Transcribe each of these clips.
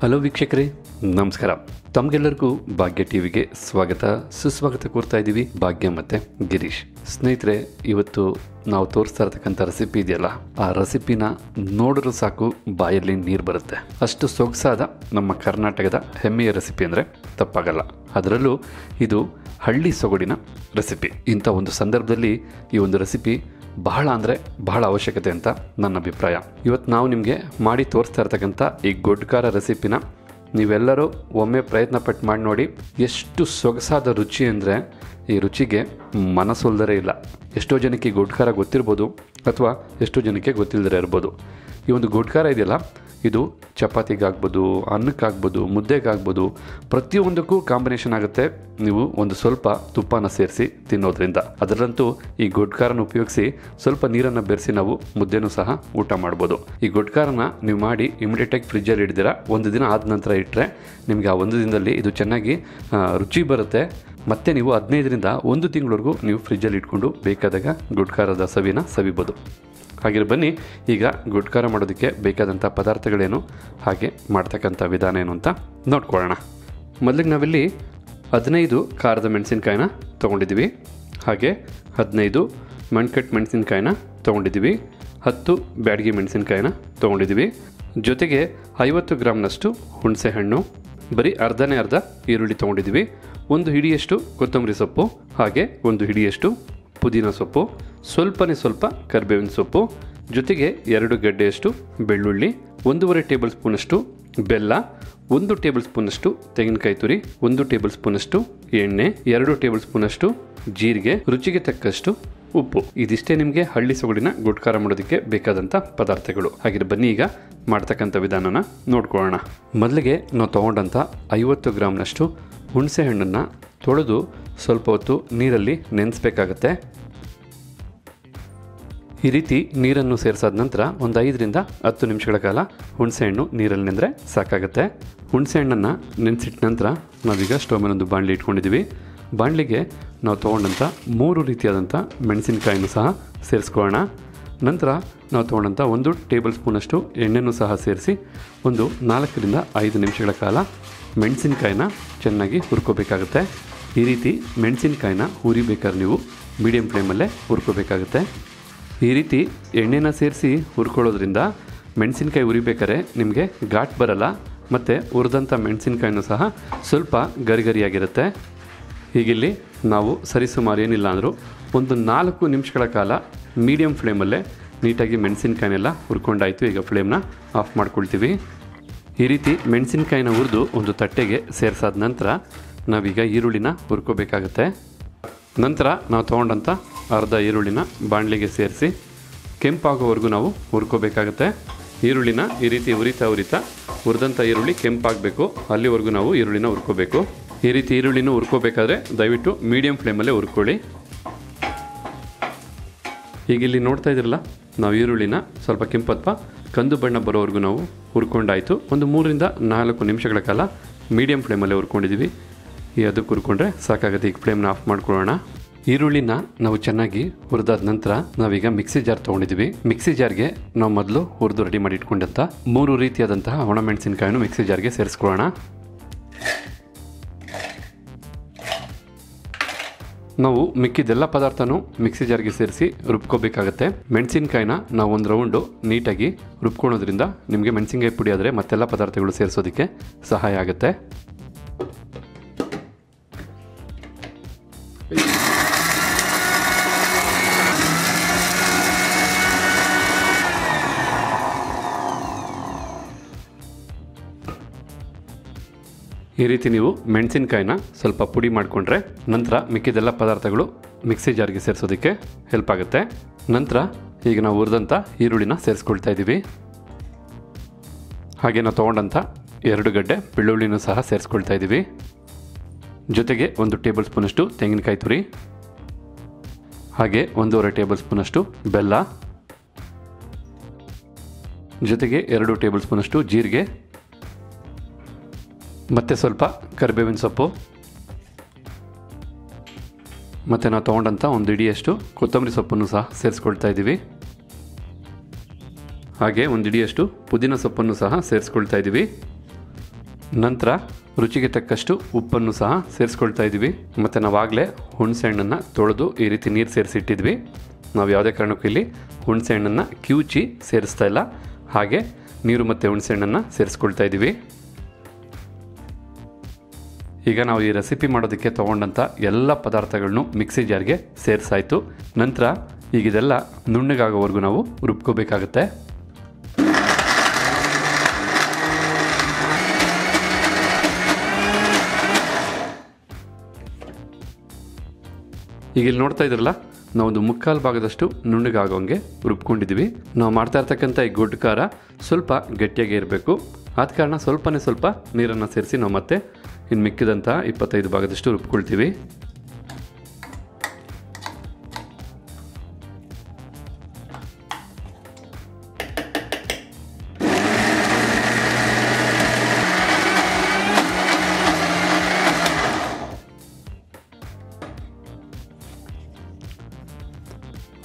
Hello ವೀಕ್ಷಕರೇ, ನಮಸ್ಕಾರ. ತಮಗೆಲ್ಲರಿಗೂ ಭಾಗ್ಯ ಟಿವಿಗೆ ಸ್ವಾಗತ ಸುಸ್ವಾಗತ ಕೋರ್ತಾ ಇದ್ದೀವಿ. ಭಾಗ್ಯ ಮತ್ತು ಗಿರೀಶ್. ಸ್ನೇಹಿತರೆ, ಇವತ್ತು ನಾವು ತೋರಿಸ್ತಾ ಇರತಕ್ಕಂಥ ರೆಸಿಪಿ ಇದೆಯಲ್ಲ, ಆ ರೆಸಿಪಿನ ನೋಡಿದ್ರು ಸಾಕು ಬಾಯಲ್ಲಿ ನೀರು ಬರುತ್ತೆ. ಅಷ್ಟು ಸೊಗಸಾದ ನಮ್ಮ ಕರ್ನಾಟಕದ ಹೆಮ್ಮೆಯ ರೆಸಿಪಿ ಅಂದರೆ ತಪ್ಪಾಗಲ್ಲ. ಅದರಲ್ಲೂ ಇದು ಹಳ್ಳಿ ಸೊಗಡಿನ ರೆಸಿಪಿ. ಇಂಥ ಒಂದು ಸಂದರ್ಭದಲ್ಲಿ ಈ ಒಂದು ರೆಸಿಪಿ ಬಹಳ ಅಂದರೆ ಬಹಳ ಅವಶ್ಯಕತೆ ಅಂತ ನನ್ನ ಅಭಿಪ್ರಾಯ. ಇವತ್ತು ನಾವು ನಿಮಗೆ ಮಾಡಿ ತೋರಿಸ್ತಾ ಇರ್ತಕ್ಕಂಥ ಈ ಗೊಡ್ಕಾರ ರೆಸಿಪಿನ ನೀವೆಲ್ಲರೂ ಒಮ್ಮೆ ಪ್ರಯತ್ನ ಪಟ್ಟು ಮಾಡಿ ನೋಡಿ. ಎಷ್ಟು ಸೊಗಸಾದ ರುಚಿ ಅಂದರೆ ಈ ರುಚಿಗೆ ಮನಸೊಲ್ದರೆ ಇಲ್ಲ. ಎಷ್ಟೋ ಜನಕ್ಕೆ ಈ ಗೊಡ್ಕಾರ ಗೊತ್ತಿರ್ಬೋದು ಅಥವಾ ಎಷ್ಟೋ ಜನಕ್ಕೆ ಗೊತ್ತಿಲ್ಲದೇ ಇರ್ಬೋದು. ಈ ಒಂದು ಗೊಡ್ಕಾರ ಇದೆಯಲ್ಲ, ಇದು ಚಪಾತಿಗಾಗ್ಬೋದು, ಅನ್ನಕ್ಕಾಗ್ಬೋದು, ಮುದ್ದೆಗಾಗ್ಬೋದು, ಪ್ರತಿಯೊಂದಕ್ಕೂ ಕಾಂಬಿನೇಷನ್ ಆಗುತ್ತೆ ನೀವು ಒಂದು ಸ್ವಲ್ಪ ತುಪ್ಪನ ಸೇರಿಸಿ ತಿನ್ನೋದ್ರಿಂದ. ಅದರಲ್ಲಂತೂ ಈ ಗೊಡ್ಕಾರನ ಉಪಯೋಗಿಸಿ ಸ್ವಲ್ಪ ನೀರನ್ನು ಬೆರೆಸಿ ನಾವು ಮುದ್ದೆನೂ ಸಹ ಊಟ ಮಾಡ್ಬೋದು. ಈ ಗೊಡ್ಕಾರನ ನೀವು ಮಾಡಿ ಇಮಿಡಿಯೇಟಾಗಿ ಫ್ರಿಜ್ಜಲ್ಲಿ ಇಡ್ದಿರ ಒಂದು ದಿನ ಆದ ನಂತರ ಇಟ್ಟರೆ ನಿಮಗೆ ಆ ಒಂದು ದಿನದಲ್ಲಿ ಇದು ಚೆನ್ನಾಗಿ ರುಚಿ ಬರುತ್ತೆ. ಮತ್ತು ನೀವು 15ರಿಂದ 1 ತಿಂಗಳವರೆಗೂ ನೀವು ಫ್ರಿಜ್ಜಲ್ಲಿ ಇಟ್ಕೊಂಡು ಬೇಕಾದಾಗ ಗೊಡ್ಕಾರದ ಸವಿನ ಸವಿಬೋದು. ಹಾಗೆ ಬನ್ನಿ, ಈಗ ಗುಡ್ಕಾರ ಮಾಡೋದಕ್ಕೆ ಬೇಕಾದಂಥ ಪದಾರ್ಥಗಳೇನು, ಹಾಗೆ ಮಾಡ್ತಕ್ಕಂಥ ವಿಧಾನ ಏನು ಅಂತ ನೋಡ್ಕೊಳ್ಳೋಣ. ಮೊದಲಿಗೆ ನಾವಿಲ್ಲಿ 15 ಖಾರದ ಮೆಣಸಿನ್ಕಾಯಿನ ತೊಗೊಂಡಿದ್ದೀವಿ. ಹಾಗೆ 15 ಮಣ್ಕಟ್ಟು ಮೆಣಸಿನ್ಕಾಯಿನ ತೊಗೊಂಡಿದ್ದೀವಿ. 10 ಬ್ಯಾಡಗಿ ಮೆಣಸಿನ್ಕಾಯಿನ ತೊಗೊಂಡಿದ್ದೀವಿ. ಜೊತೆಗೆ 50 ಗ್ರಾಮ್ನಷ್ಟು ಹುಣಸೆ ಹಣ್ಣು, ಬರೀ ಅರ್ಧ ಈರುಳ್ಳಿ ತೊಗೊಂಡಿದ್ದೀವಿ. 1 ಹಿಡಿಯಷ್ಟು ಕೊತ್ತಂಬರಿ ಸೊಪ್ಪು, ಹಾಗೆ 1 ಹಿಡಿಯಷ್ಟು ಪುದೀನ ಸೊಪ್ಪು, ಸ್ವಲ್ಪ ಕರಿಬೇವಿನ ಸೊಪ್ಪು, ಜೊತೆಗೆ 2 ಗಡ್ಡೆಯಷ್ಟು ಬೆಳ್ಳುಳ್ಳಿ, 1.5 ಟೇಬಲ್ ಸ್ಪೂನಷ್ಟು ಬೆಲ್ಲ, 1 ಟೇಬಲ್ ಸ್ಪೂನಷ್ಟು ತೆಂಗಿನಕಾಯಿ ತುರಿ, 1 ಟೇಬಲ್ ಸ್ಪೂನಷ್ಟು ಎಣ್ಣೆ, 2 ಟೇಬಲ್ ಸ್ಪೂನಷ್ಟು ಜೀರಿಗೆ, ರುಚಿಗೆ ತಕ್ಕಷ್ಟು ಉಪ್ಪು. ಇದಿಷ್ಟೇ ನಿಮಗೆ ಹಳ್ಳಿ ಸೊಗಡಿನ ಗುಡ್ಕಾರ ಮಾಡೋದಕ್ಕೆ ಬೇಕಾದಂಥ ಪದಾರ್ಥಗಳು. ಹಾಗೆ ಬನ್ನಿ ಈಗ ಮಾಡ್ತಕ್ಕಂಥ ವಿಧಾನನ ನೋಡ್ಕೊಳ್ಳೋಣ. ಮೊದಲಿಗೆ ನಾವು ತೊಗೊಂಡಂಥ 50 ಗ್ರಾಮ್ನಷ್ಟು ಹುಣಸೆ ಹಣ್ಣನ್ನು ತೊಳೆದು ಸ್ವಲ್ಪ ಹೊತ್ತು ನೀರಲ್ಲಿ ನೆನೆಸಬೇಕಾಗತ್ತೆ. ಈ ರೀತಿ ನೀರನ್ನು ಸೇರಿಸಾದ ನಂತರ ಒಂದು 5ರಿಂದ 10 ನಿಮಿಷಗಳ ಕಾಲ ಹುಣಸೆ ಹಣ್ಣು ನೀರಲ್ಲಿ ನೆಂದರೆ ಸಾಕಾಗುತ್ತೆ. ಹುಣಸೆ ಹಣ್ಣನ್ನು ನೆನೆಸಿಟ್ಟ ನಂತರ ನಾವೀಗ ಸ್ಟವ್ ಮೇಲೆ ಒಂದು ಬಾಣಲಿ ಇಟ್ಕೊಂಡಿದ್ದೀವಿ. ಬಾಣಲಿಗೆ ನಾವು ತೊಗೊಂಡಂಥ 3 ರೀತಿಯಾದಂಥ ಮೆಣಸಿನಕಾಯಿನೂ ಸಹ ಸೇರಿಸ್ಕೊಳ್ಳೋಣ. ನಂತರ ನಾವು ತೊಗೊಂಡಂಥ 1 ಟೇಬಲ್ ಸ್ಪೂನಷ್ಟು ಎಣ್ಣೆನೂ ಸಹ ಸೇರಿಸಿ ಒಂದು 4ರಿಂದ 5 ನಿಮಿಷಗಳ ಕಾಲ ಮೆಣಸಿನ್ಕಾಯಿನ ಚೆನ್ನಾಗಿ ಹುರ್ಕೋಬೇಕಾಗುತ್ತೆ. ಈ ರೀತಿ ಮೆಣಸಿನ್ಕಾಯಿನ ಹುರಿಬೇಕಾದ್ರೆ ನೀವು ಮೀಡಿಯಮ್ ಫ್ಲೇಮಲ್ಲೇ ಹುರ್ಕೋಬೇಕಾಗುತ್ತೆ. ಈ ರೀತಿ ಎಣ್ಣೆನ ಸೇರಿಸಿ ಹುರ್ಕೊಳ್ಳೋದ್ರಿಂದ ಮೆಣಸಿನ್ಕಾಯಿ ಹುರಿಬೇಕಾದ್ರೆ ನಿಮಗೆ ಘಾಟ್ ಬರಲ್ಲ, ಮತ್ತು ಹುರಿದಂಥ ಮೆಣಸಿನ್ಕಾಯಿನೂ ಸಹ ಸ್ವಲ್ಪ ಗರಿಗರಿಯಾಗಿರುತ್ತೆ. ಹೀಗಿಲ್ಲಿ ನಾವು ಸರಿಸುಮಾರು ಏನಿಲ್ಲ ಅಂದರೂ ಒಂದು 4 ನಿಮಿಷಗಳ ಕಾಲ ಮೀಡಿಯಮ್ ಫ್ಲೇಮಲ್ಲೇ ನೀಟಾಗಿ ಮೆಣಸಿನ್ಕಾಯಿನೆಲ್ಲ ಹುರ್ಕೊಂಡಾಯಿತು. ಈಗ ಫ್ಲೇಮ್ನ ಆಫ್ ಮಾಡ್ಕೊಳ್ತೀವಿ. ಈ ರೀತಿ ಮೆಣಸಿನ್ಕಾಯಿನ ಹುರಿದು ಒಂದು ತಟ್ಟೆಗೆ ಸೇರಿಸಾದ ನಂತರ ನಾವೀಗ ಈರುಳ್ಳಿನ ಹುರ್ಕೋಬೇಕಾಗತ್ತೆ. ನಂತರ ನಾವು ತೊಗೊಂಡಂಥ ಅರ್ಧ ಈರುಳ್ಳಿನ ಬಾಣಲಿಗೆ ಸೇರಿಸಿ ಕೆಂಪಾಗೋವರೆಗೂ ನಾವು ಹುರ್ಕೋಬೇಕಾಗತ್ತೆ. ಈರುಳ್ಳಿನ ಈ ರೀತಿ ಉರಿತಾ ಹುರಿದಂಥ ಈರುಳ್ಳಿ ಕೆಂಪಾಗಬೇಕು, ಅಲ್ಲಿವರೆಗೂ ನಾವು ಈರುಳ್ಳಿನ ಹುರ್ಕೋಬೇಕು. ಈ ರೀತಿ ಈರುಳ್ಳಿನ ಹುರ್ಕೋಬೇಕಾದ್ರೆ ದಯವಿಟ್ಟು ಮೀಡಿಯಮ್ ಫ್ಲೇಮಲ್ಲೇ ಹುರ್ಕೊಳ್ಳಿ. ಈಗ ಇಲ್ಲಿ ನೋಡ್ತಾ ಇದ್ದೀರಲ್ಲ, ನಾವು ಈರುಳ್ಳಿನ ಸ್ವಲ್ಪ ಕೆಂಪು ಅಥವಾ ಕಂದು ಬಣ್ಣ ಬರೋವರೆಗೂ ನಾವು ಹುರ್ಕೊಂಡಾಯಿತು. ಒಂದು 3ರಿಂದ 4 ನಿಮಿಷಗಳ ಕಾಲ ಮೀಡಿಯಮ್ ಫ್ಲೇಮಲ್ಲೇ ಹುರ್ಕೊಂಡಿದ್ದೀವಿ. ಅದಕ್ಕೆ ಹುರ್ಕೊಂಡ್ರೆ ಸಾಕಾಗುತ್ತೆ. ಈಗ ಫ್ಲೇಮ್ನ ಆಫ್ ಮಾಡ್ಕೊಳ್ಳೋಣ. ಈರುಳ್ಳಿನ ನಾವು ಚೆನ್ನಾಗಿ ಹುರಿದಾದ ನಂತರ ನಾವೀಗ ಮಿಕ್ಸಿ ಜಾರ್ ತೊಗೊಂಡಿದ್ದೀವಿ. ಮಿಕ್ಸಿ ಜಾರ್ಗೆ ನಾವು ಮೊದಲು ಹುರಿದು ರೆಡಿ ಮಾಡಿ ಇಟ್ಕೊಂಡಂಥ 3 ರೀತಿಯಾದಂತಹ ಒಣಮೆಣಸಿನ್ಕಾಯಿನ ಮಿಕ್ಸಿ ಜಾರ್ಗೆ ಸೇರಿಸ್ಕೊಳ್ಳೋಣ. ನಾವು ಮಿಕ್ಕಿದ್ದೆಲ್ಲ ಪದಾರ್ಥನೂ ಮಿಕ್ಸಿ ಜಾರ್ಗೆ ಸೇರಿಸಿ ರುಬ್ಕೋಬೇಕಾಗತ್ತೆ. ಮೆಣಸಿನ್ಕಾಯಿನ ನಾವು ಒಂದು ರೌಂಡು ನೀಟಾಗಿ ರುಬ್ಕೊಳ್ಳೋದ್ರಿಂದ ನಿಮಗೆ ಮೆಣಸಿನ್ಕಾಯಿ ಪುಡಿ ಆದರೆ ಮತ್ತೆಲ್ಲ ಪದಾರ್ಥಗಳು ಸೇರಿಸೋದಕ್ಕೆ ಸಹಾಯ ಆಗುತ್ತೆ. ಈ ರೀತಿ ನೀವು ಮೆಣಸಿನ್ಕಾಯಿನ ಸ್ವಲ್ಪ ಪುಡಿ ಮಾಡಿಕೊಂಡ್ರೆ ನಂತರ ಮಿಕ್ಕಿದೆಲ್ಲ ಪದಾರ್ಥಗಳು ಮಿಕ್ಸಿ ಜಾರ್ಗೆ ಸೇರಿಸೋದಕ್ಕೆ ಹೆಲ್ಪ್ ಆಗುತ್ತೆ. ನಂತರ ಈಗ ನಾವು ಹುರಿದಂಥ ಈರುಳ್ಳಿನ ಸೇರಿಸ್ಕೊಳ್ತಾ ಇದ್ದೀವಿ. ಹಾಗೆ ನಾವು ತೊಗೊಂಡಂಥ 2 ಗಡ್ಡೆ ಬೆಳ್ಳುಳ್ಳಿನೂ ಸಹ ಸೇರಿಸ್ಕೊಳ್ತಾ ಇದ್ದೀವಿ. ಜೊತೆಗೆ 1 ಟೇಬಲ್ ಸ್ಪೂನಷ್ಟು ತೆಂಗಿನಕಾಯಿ ತುರಿ, ಹಾಗೆ 1.5 ಟೇಬಲ್ ಸ್ಪೂನಷ್ಟು ಬೆಲ್ಲ, ಜೊತೆಗೆ 2 ಟೇಬಲ್ ಸ್ಪೂನಷ್ಟು ಜೀರಿಗೆ, ಮತ್ತು ಸ್ವಲ್ಪ ಕರಿಬೇವಿನ ಸೊಪ್ಪು, ಮತ್ತು ನಾವು ತೊಗೊಂಡಂಥ 1 ಹಿಡಿಯಷ್ಟು ಕೊತ್ತಂಬರಿ ಸೊಪ್ಪನ್ನು ಸಹ ಸೇರಿಸ್ಕೊಳ್ತಾ ಇದ್ದೀವಿ. ಹಾಗೆ 1 ಹಿಡಿಯಷ್ಟು ಪುದೀನ ಸೊಪ್ಪನ್ನು ಸಹ ಸೇರಿಸ್ಕೊಳ್ತಾ ಇದ್ದೀವಿ. ನಂತರ ರುಚಿಗೆ ತಕ್ಕಷ್ಟು ಉಪ್ಪನ್ನು ಸಹ ಸೇರಿಸ್ಕೊಳ್ತಾ ಇದ್ದೀವಿ. ಮತ್ತು ನಾವಾಗಲೇ ಹುಣಸೆ ಹಣ್ಣನ್ನು ತೊಳೆದು ಈ ರೀತಿ ನೀರು ಸೇರಿಸಿಟ್ಟಿದ್ವಿ. ನಾವು ಯಾವುದೇ ಕಾರಣಕ್ಕೂ ಇಲ್ಲಿ ಹುಣಸೆ ಹಣ್ಣನ್ನು ಕಿವುಚಿ ಸೇರಿಸ್ತಾ ಇಲ್ಲ, ಹಾಗೆ ನೀರು ಮತ್ತು ಹುಣಸೆ ಹಣ್ಣನ್ನು ಸೇರಿಸ್ಕೊಳ್ತಾ ಇದ್ದೀವಿ. ಈಗ ನಾವು ಈ ರೆಸಿಪಿ ಮಾಡೋದಕ್ಕೆ ತೊಗೊಂಡಂಥ ಎಲ್ಲ ಪದಾರ್ಥಗಳನ್ನು ಮಿಕ್ಸಿ ಜಾರ್ಗೆ ಸೇರಿಸಾಯಿತು. ನಂತರ ಈಗ ಇದೆಲ್ಲ ನುಣ್ಣಗಾಗೋವರೆಗೂ ನಾವು ರುಬ್ಕೋಬೇಕಾಗತ್ತೆ. ಈಗ ಇಲ್ಲಿ ನೋಡ್ತಾ ಇದ್ರಲ್ಲ, ನಾವೊಂದು ಮುಕ್ಕಾಲು ಭಾಗದಷ್ಟು ನುಣ್ಣಗಾಗೋಂಗೆ ರುಬ್ಕೊಂಡಿದ್ದೀವಿ. ನಾವು ಮಾಡ್ತಾ ಇರ್ತಕ್ಕಂಥ ಈ ಗೊಡ್ಡು ಖಾರ ಸ್ವಲ್ಪ ಗಟ್ಟಿಯಾಗಿ ಇರಬೇಕು. ಆದ ಕಾರಣ ಸ್ವಲ್ಪನೇ ಸ್ವಲ್ಪ ನೀರನ್ನು ಸೇರಿಸಿ ನಾವು ಮತ್ತೆ ಇನ್ನು ಮಿಕ್ಕಿದಂಥ 25 ಭಾಗದಷ್ಟು ರುಬ್ಕೊಳ್ತೀವಿ.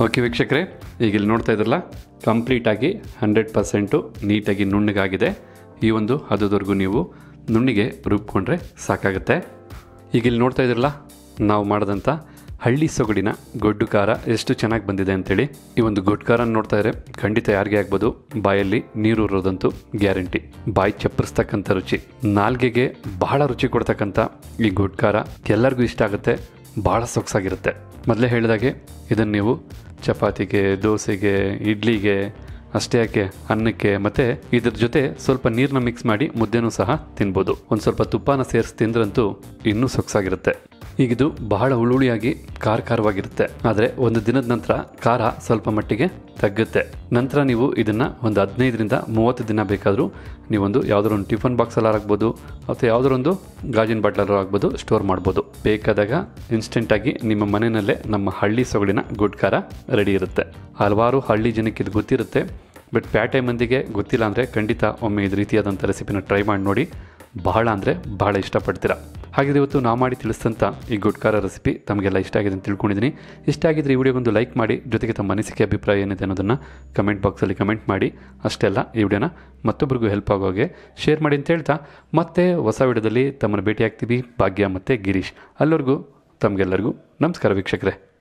ಓಕೆ ವೀಕ್ಷಕರೇ, ಈಗ ಇಲ್ಲಿ ನೋಡ್ತಾ ಇದ್ರಲ್ಲ, ಕಂಪ್ಲೀಟಾಗಿ 100% ನೀಟಾಗಿ ನುಣ್ಣಗಾಗಿದೆ. ಈ ಒಂದು ಹದದವರೆಗೂ ನೀವು ನುಣ್ಣಿಗೆ ರುಬ್ಕೊಂಡ್ರೆ ಸಾಕಾಗುತ್ತೆ. ಈಗ ಇಲ್ಲಿ ನೋಡ್ತಾ ಇದ್ರಲ್ಲ, ನಾವು ಮಾಡಿದಂಥ ಹಳ್ಳಿ ಸೊಗಡಿನ ಗೊಡ್ಡು ಖಾರ ಎಷ್ಟು ಚೆನ್ನಾಗಿ ಬಂದಿದೆ ಅಂತೇಳಿ. ಈ ಒಂದು ಗೊಡ್ಡು ಖಾರ ನೋಡ್ತಾ ಇದ್ರೆ ಖಂಡಿತ ಯಾರಿಗೆ ಆಗ್ಬೋದು, ಬಾಯಲ್ಲಿ ನೀರು ಉರೋದಂತೂ ಗ್ಯಾರಂಟಿ. ಬಾಯಿ ಚಪ್ಪರಿಸ್ತಕ್ಕಂಥ ರುಚಿ, ನಾಲ್ಗೆಗೆ ಬಹಳ ರುಚಿ ಕೊಡ್ತಕ್ಕಂಥ ಈ ಗೊಡ್ಡು ಖಾರ ಎಲ್ಲರಿಗೂ ಇಷ್ಟ ಆಗುತ್ತೆ, ಭಾಳ ಸೊಗಸಾಗಿರುತ್ತೆ. ಮೊದಲೇ ಹೇಳಿದಾಗೆ ಇದನ್ನು ನೀವು ಚಪಾತಿಗೆ, ದೋಸೆಗೆ, ಇಡ್ಲಿಗೆ, ಅಷ್ಟೇ ಯಾಕೆ ಅನ್ನಕ್ಕೆ ಮತ್ತು ಇದ್ರ ಜೊತೆ ಸ್ವಲ್ಪ ನೀರನ್ನ ಮಿಕ್ಸ್ ಮಾಡಿ ಮುದ್ದೆನೂ ಸಹ ತಿನ್ಬೋದು. ಒಂದು ಸ್ವಲ್ಪ ತುಪ್ಪನ ಸೇರಿಸಿ ತಿಂದ್ರಂತೂ ಇನ್ನೂ ಸೊಗಸಾಗಿರುತ್ತೆ. ಈಗಿದು ಬಹಳ ಹುಳುಳಿಯಾಗಿ ಖಾರವಾಗಿರುತ್ತೆ. ಆದರೆ ಒಂದು ದಿನದ ನಂತರ ಖಾರ ಸ್ವಲ್ಪ ಮಟ್ಟಿಗೆ ತಗ್ಗುತ್ತೆ. ನಂತರ ನೀವು ಇದನ್ನು ಒಂದು 15ರಿಂದ 30 ದಿನ ಬೇಕಾದರೂ ನೀವೊಂದು ಯಾವುದಾದ್ರು ಒಂದು ಟಿಫನ್ ಬಾಕ್ಸಲ್ಲಿ ಆಗ್ಬೋದು ಅಥವಾ ಯಾವುದಾರೊಂದು ಗಾಜಿನ ಬಾಟ್ಲಲ್ಲೂ ಆಗ್ಬೋದು ಸ್ಟೋರ್ ಮಾಡ್ಬೋದು. ಬೇಕಾದಾಗ ಇನ್ಸ್ಟೆಂಟಾಗಿ ನಿಮ್ಮ ಮನೆಯಲ್ಲೇ ನಮ್ಮ ಹಳ್ಳಿ ಸೊಗಡಿನ ಗೊಡ್ಡು ಖಾರ ರೆಡಿ ಇರುತ್ತೆ. ಹಲವಾರು ಹಳ್ಳಿ ಜನಕ್ಕೆ ಇದು ಗೊತ್ತಿರುತ್ತೆ, ಬಟ್ ಪ್ಯಾಟೆ ಮಂದಿಗೆ ಗೊತ್ತಿಲ್ಲ ಅಂದರೆ ಖಂಡಿತ ಒಮ್ಮೆ ಇದು ರೀತಿಯಾದಂಥ ರೆಸಿಪಿನ ಟ್ರೈ ಮಾಡಿ ನೋಡಿ. ಬಹಳ ಅಂದರೆ ಬಹಳ ಇಷ್ಟಪಡ್ತೀರಾ. ಹಾಗಿದ್ರೆ ಇವತ್ತು ನಾವು ಮಾಡಿ ತಿಳಿಸಿದಂಥ ಈ ಗೊಡ್ಡು ಖಾರ ರೆಸಿಪಿ ತಮಗೆಲ್ಲ ಇಷ್ಟ ಆಗಿದೆ ಅಂತ ತಿಳ್ಕೊಂಡಿದ್ದೀನಿ. ಇಷ್ಟ ಆಗಿದ್ರೆ ಈ ವಿಡಿಯೋಗೊಂದು ಲೈಕ್ ಮಾಡಿ, ಜೊತೆಗೆ ತಮ್ಮ ಅನಿಸಿಕೆ ಅಭಿಪ್ರಾಯ ಏನಿದೆ ಅನ್ನೋದನ್ನು ಕಮೆಂಟ್ ಬಾಕ್ಸಲ್ಲಿ ಕಮೆಂಟ್ ಮಾಡಿ. ಅಷ್ಟೆಲ್ಲ ಈ ವಿಡಿಯೋನ ಮತ್ತೊಬ್ಬರಿಗೂ ಹೆಲ್ಪ್ ಆಗೋಗೆ ಶೇರ್ ಮಾಡಿ ಅಂತ ಹೇಳ್ತಾ, ಮತ್ತೆ ಹೊಸ ವಿಡಿಯೋದಲ್ಲಿ ತಮ್ಮನ್ನು ಭೇಟಿ ಆಗ್ತೀವಿ ಭಾಗ್ಯ ಮತ್ತು ಗಿರೀಶ್. ಅಲ್ಲಿವರೆಗೂ ತಮಗೆಲ್ಲರಿಗೂ ನಮಸ್ಕಾರ ವೀಕ್ಷಕರೇ.